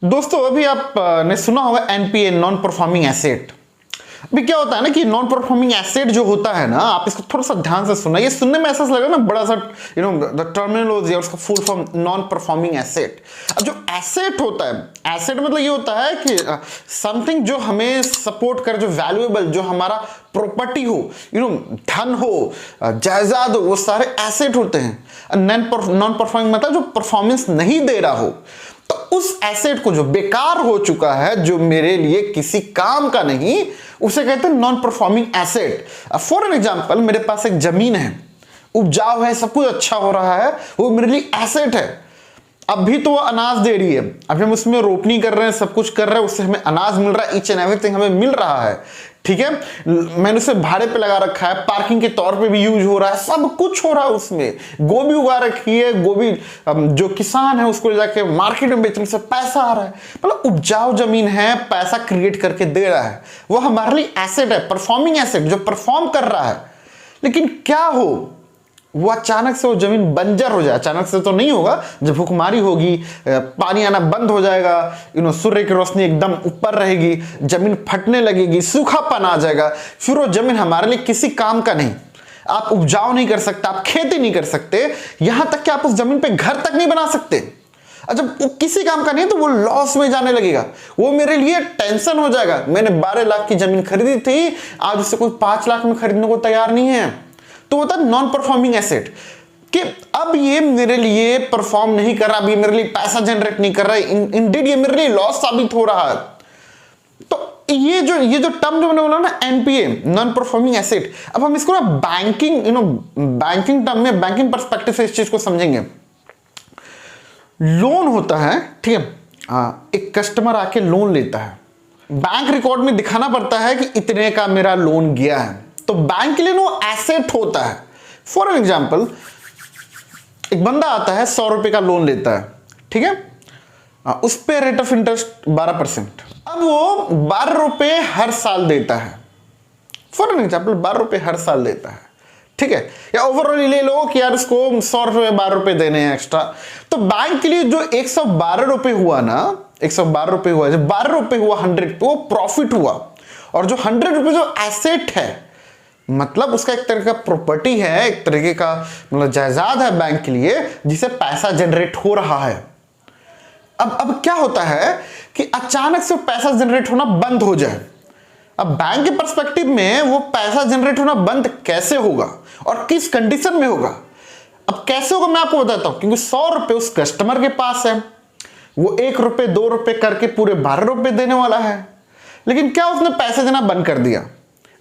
दोस्तों अभी आप ने सुना होगा एनपीए, नॉन परफॉर्मिंग एसेट। अभी क्या होता है ना कि नॉन परफॉर्मिंग एसेट जो होता है ना, आप इसको थोड़ा सा ध्यान से सुनना। ये सुनने में ऐसा लगा ना बड़ा सा द टर्मिनोलॉजी और उसका full form non performing asset. अब जो एसेट होता है, एसेट मतलब ये होता है कि समथिंग जो हमें सपोर्ट करे, जो वैल्यूएबल, जो हमारा प्रॉपर्टी हो, धन हो, जायदाद हो, वो सारे एसेट होते हैं। नॉन परफॉर्मिंग मतलब जो परफॉर्मेंस नहीं दे रहा हो। तो उस एसेट को जो बेकार हो चुका है, जो मेरे लिए किसी काम का नहीं, उसे कहते हैं non performing asset. For an example, मेरे पास एक जमीन है, उपजाऊ है, सब कुछ अच्छा हो रहा है, वो मेरे लिए एसेट है। अभी तो वो अनाज दे रही है, अभी हम उसमें रोपनी कर रहे हैं, सब कुछ कर रहे हैं, उससे हमें अनाज मिल रहा है, ईच एंड एवरीथिंग हमें मिल रहा है, ठीक है। मैंने उसे भाड़े पे लगा रखा है, पार्किंग के तौर पे भी यूज हो रहा है, सब कुछ हो रहा है उसमें। गोभी उगा रखी है, गोभी जो किसान है उसको ले जाके मार्केट में बेचने से पैसा आ रहा है। मतलब उपजाऊ जमीन है, पैसा क्रिएट करके दे रहा है, वो हमारे लिए एसेट है, परफॉर्मिंग एसेट, जो परफॉर्म कर रहा है। लेकिन क्या हो, वो अचानक से वो जमीन बंजर हो जाए। अचानक से तो नहीं होगा, जब भूखमारी होगी, पानी आना बंद हो जाएगा, सूर्य की रोशनी एकदम ऊपर रहेगी, जमीन फटने लगेगी, सूखापन आ जाएगा, फिर वो जमीन हमारे लिए किसी काम का नहीं। आप उपजाऊ नहीं कर सकते, आप खेती नहीं कर सकते, यहां तक कि आप उस जमीन पे घर तक नहीं बना सकते। जब वो किसी काम का नहीं तो वो लॉस में जाने लगेगा, वो मेरे लिए टेंशन हो जाएगा। मैंने 12 लाख की जमीन खरीदी थी, आज उसे कोई 5 लाख में खरीदने को तैयार नहीं है। तो होता है नॉन परफॉर्मिंग एसेट कि अब ये मेरे लिए परफॉर्म नहीं कर रहा, अब ये मेरे लिए पैसा जनरेट नहीं कर रहा है, इंडीड ये मेरे लिए लॉस साबित हो रहा है। तो ये जो टर्म जो मैंने बोला ना, एनपीए, नॉन परफॉर्मिंग एसेट, अब हम इसको ना बैंकिंग बैंकिंग टर्म में, बैंकिंग पर्सपेक्टिव से इस चीज को समझेंगे। लोन होता है, ठीक है, एक कस्टमर आके लोन लेता है, बैंक रिकॉर्ड में दिखाना पड़ता है कि इतने का मेरा लोन गया है, तो बैंक के लिए वो एसेट होता है। फॉर एन एग्जाम्पल, एक बंदा आता है, 100 रुपए का लोन लेता है, ठीक है, उस पे रेट ऑफ इंटरेस्ट 12%। अब वो 12 रुपए हर साल देता है। फॉर एन एग्जाम्पल 12 रुपए हर साल देता है, ठीक है, या ओवरऑल ले लो कि यार इसको 100 रुपए 12 रुपए देने हैं एक्स्ट्रा। तो बैंक के लिए जो 112 रुपए हुआ ना, 112 रुपए हुआ, जब 12 रुपए हुआ 100 पे, वो प्रॉफिट हुआ। और जो 100 रुपए जो एसेट है, मतलब उसका एक तरह का प्रॉपर्टी है, एक तरीके का मतलब जायदाद है बैंक के लिए, जिसे पैसा जनरेट हो रहा है। अब क्या होता है कि अचानक से पैसा जनरेट होना बंद हो जाए। अब बैंक के पर्सपेक्टिव में वो पैसा जनरेट होना बंद कैसे होगा और किस कंडीशन में होगा? अब कैसे होगा मैं आपको बताता हूं, क्योंकि 100 रुपए उस कस्टमर के पास है, वो 1 रुपए 2 रुपए करके पूरे 12 रुपए देने वाला है। लेकिन क्या उसने पैसे देना बंद कर दिया?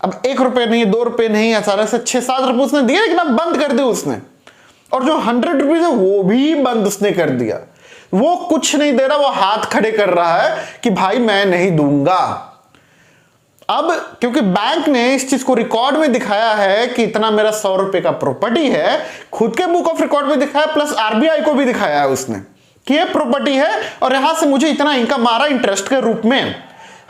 अब 1 रुपए नहीं, 2 रुपए नहीं, अचानक से 6-7 रुपए उसने दिए, लेकिन अब बंद कर दिए उसने। और जो 100 रुपीज है वो भी बंद उसने कर दिया। वो कुछ नहीं दे रहा, वो हाथ खड़े कर रहा है कि भाई मैं नहीं दूंगा। अब क्योंकि बैंक ने इस चीज को रिकॉर्ड में दिखाया है कि इतना मेरा 100 रुपए का प्रॉपर्टी है, खुद के बुक ऑफ रिकॉर्ड में दिखाया, प्लस आरबीआई को भी दिखाया है उसने कि ये प्रॉपर्टी है और यहां से मुझे इतना इनकम आ रहा है इंटरेस्ट के रूप में,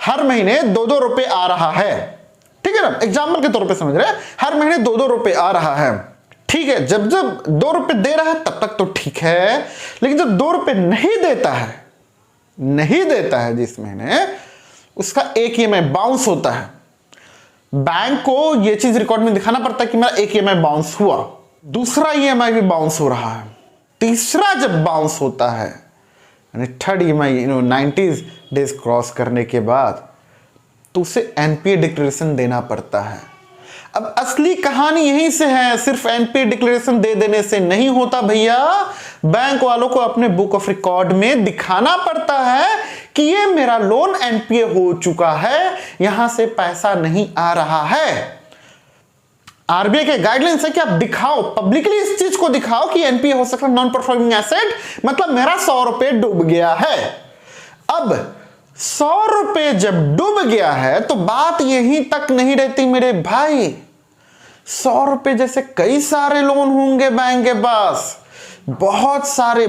हर महीने 2-2 रुपए आ रहा है, ठीक है ना, एग्जाम्पल के तौर पे समझ रहे हैं, हर महीने 2-2 रुपए आ रहा है, ठीक है। जब 2 रुपए दे रहा है तब तक तो ठीक है, लेकिन जब 2 रुपए नहीं देता है जिस महीने, उसका एक ईएमआई बाउंस होता है। बैंक को यह चीज रिकॉर्ड में दिखाना पड़ता है कि मेरा एक ईएमआई बाउंस हुआ, दूसरा ईएमआई भी बाउंस हो रहा है, तीसरा जब बाउंस होता है, यानी थर्ड ईएमआई 90 डेज क्रॉस करने के बाद, तो उसे एनपीए डिक्लेरेशन देना पड़ता है। अब असली कहानी यहीं से है, सिर्फ एनपीए डिक्लेरेशन दे देने से नहीं होता भैया। बैंक वालों को अपने बुक ऑफ रिकॉर्ड में दिखाना पड़ता है कि ये मेरा लोन एनपीए हो चुका है, यहां से पैसा नहीं आ रहा है। आरबीआई के गाइडलाइंस है कि आप दिखाओ, पब्लिकली इस चीज को दिखाओ कि एनपीए हो सकता है, नॉन परफॉर्मिंग एसेट, मतलब मेरा 100 रुपए डूब गया है। अब 100 रुपए जब डूब गया है तो बात यहीं तक नहीं रहती मेरे भाई। 100 रुपए जैसे कई सारे लोन होंगे बैंक के पास, बहुत सारे।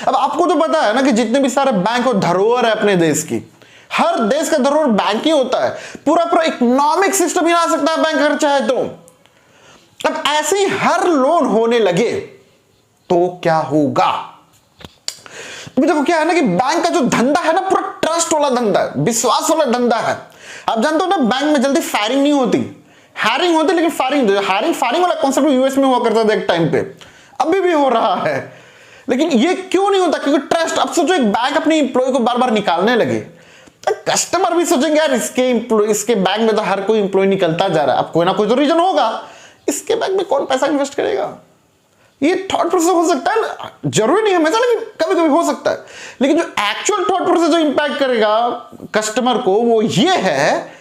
अब आपको तो पता है ना कि जितने भी सारे बैंक और धरोहर है अपने देश की, हर देश का धरोहर बैंक ही होता है, पूरा इकोनॉमिक सिस्टम ही आ सकता है बैंक अगर चाहे तो। अब ऐसे ही हर लोन होने लगे तो क्या होगा? अभी देखो क्या है ना कि बैंक का जो धंधा है ना पूरा ट्रस्ट वाला धंधा है, विश्वास वाला धंधा है। आप जानते हो ना बैंक में जल्दी फायरिंग नहीं होती, हायरिंग होती लेकिन फायरिंग फायरिंग वाला कॉन्सेप्ट यूएस में हुआ करता था एक टाइम पे, अभी भी हो रहा है। लेकिन ये क्यों नहीं होता? क्योंकि ट्रस्ट। अब सोचो एक बैंक अपनी इंप्लॉय को बार बार निकालने लगे, कस्टमर भी सोचेंगे यार इसके बैंक में तो हर कोई इंप्लॉय निकलता जा रहा है, अब कोई ना कोई तो रीजन होगा, इसके बैंक में कौन पैसा इन्वेस्ट करेगा? ये थॉट प्रोसेस हो सकता है ना, जरूरी नहीं हमेशा लेकिन कभी कभी हो सकता है। लेकिन जो एक्चुअल थॉट प्रोसेस जो इंपैक्ट करेगा कस्टमर को वो ये है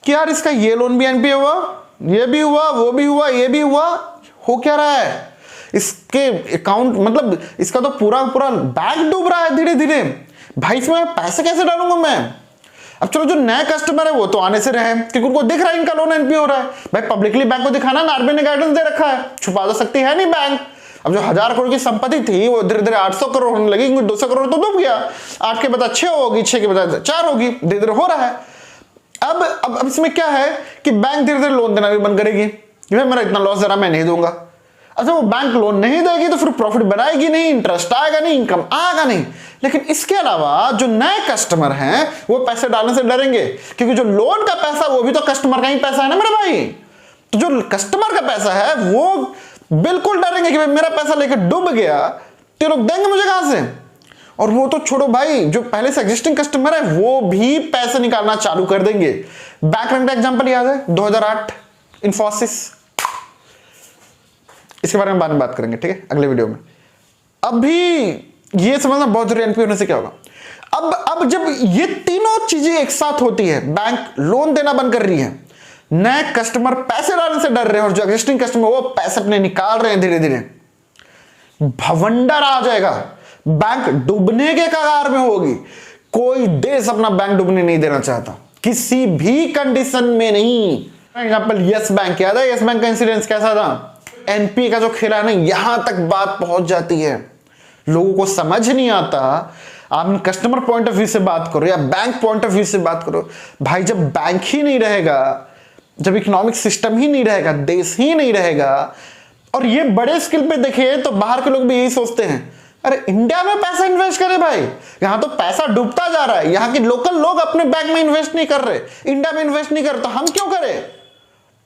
कि यार इसका ये लोन भी एनपीए हुआ, ये भी हुआ, वो भी हुआ, ये भी हुआ, हो क्या रहा है? इसके अकाउंट मतलब इसका तो पूरा पूरा बैंक डूब रहा है धीरे धीरे। भाई इसमें पैसे कैसे डालूंगा मैं? अब चलो जो नए कस्टमर है वो तो आने से रहे क्योंकि उनको दिख रहा है इनका लोन एनपीए हो रहा है। भाई पब्लिकली बैंक को दिखाना ना, आरबीआई ने गाइडेंस दे रखा है, छुपा तो सकती है नहीं बैंक। अब जो 1000 करोड़ की संपत्ति थी वो धीरे धीरे 800 करोड़ होने लगी, 200 करोड़ तो डूब गया, 8 के बता 6 होगी, 6 के बता 4 होगी, धीरे धीरे हो रहा है। अब इसमें क्या है कि बैंक धीरे धीरे लोन देना भी बंद करेगी कि भाई मेरा इतना लॉस जरा मैं नहीं दूंगा। अच्छा वो बैंक लोन नहीं देगी तो फिर प्रॉफिट बनाएगी नहीं, इंटरेस्ट आएगा नहीं, इनकम आएगा नहीं। लेकिन इसके अलावा जो नए कस्टमर हैं वो पैसे डालने से डरेंगे क्योंकि जो लोन का पैसा वो भी तो कस्टमर का ही पैसा है ना मेरे भाई। तो जो कस्टमर का पैसा है वो बिल्कुल डरेंगे कि भाई मेरा पैसा लेकर डूब गया तो लोग देंगे मुझे कहां से। और वो तो छोड़ो भाई, जो पहले से एग्जिस्टिंग कस्टमर है वो भी पैसे निकालना चालू कर देंगे। बैंक का एग्जांपल याद है 2008 इन्फोसिस, इसके बारे में बाद में बात करेंगे, ठीक है, अगले वीडियो में। अभी ये समझना बहुत जरूरी एनपीए होने से क्या होगा। अब जब ये तीनों चीजें एक साथ होती है, बैंक लोन देना बंद कर रही है, नए कस्टमर पैसे डालने से डर रहे हैं और जो एग्जिस्टिंग कस्टमर वो पैसे अपने निकाल रहे हैं धीरे धीरे, भवंडर आ जाएगा, बैंक डूबने के कगार में होगी। कोई देश अपना बैंक डूबने नहीं देना चाहता किसी भी कंडीशन में नहीं। एग्जांपल यस बैंक याद है, यस बैंक का इंसिडेंस कैसा था? एनपीए का जो खेला है ना यहां तक बात पहुंच जाती है, लोगों को समझ नहीं आता। आप कस्टमर पॉइंट ऑफ व्यू से बात करो या बैंक पॉइंट ऑफ व्यू से बात करो, भाई जब बैंक ही नहीं रहेगा, जब इकोनॉमिक सिस्टम ही नहीं रहेगा, देश ही नहीं रहेगा, और ये बड़े स्केल पे देखे तो बाहर के लोग भी यही सोचते हैं अरे इंडिया में पैसा इन्वेस्ट करे भाई, यहां तो पैसा डूबता जा रहा है, यहां के लोकल लोग अपने बैंक में इन्वेस्ट नहीं कर रहे, इंडिया में इन्वेस्ट नहीं कर रहे, तो हम क्यों करें?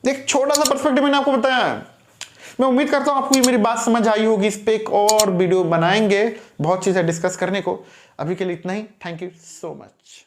एक छोटा सा पर्सपेक्टिव मैंने आपको बताया है। मैं उम्मीद करता हूं आपको ये मेरी बात समझ आई होगी। इस पे एक और वीडियो बनाएंगे, बहुत चीजें डिस्कस करने को। अभी के लिए इतना ही, थैंक यू सो मच।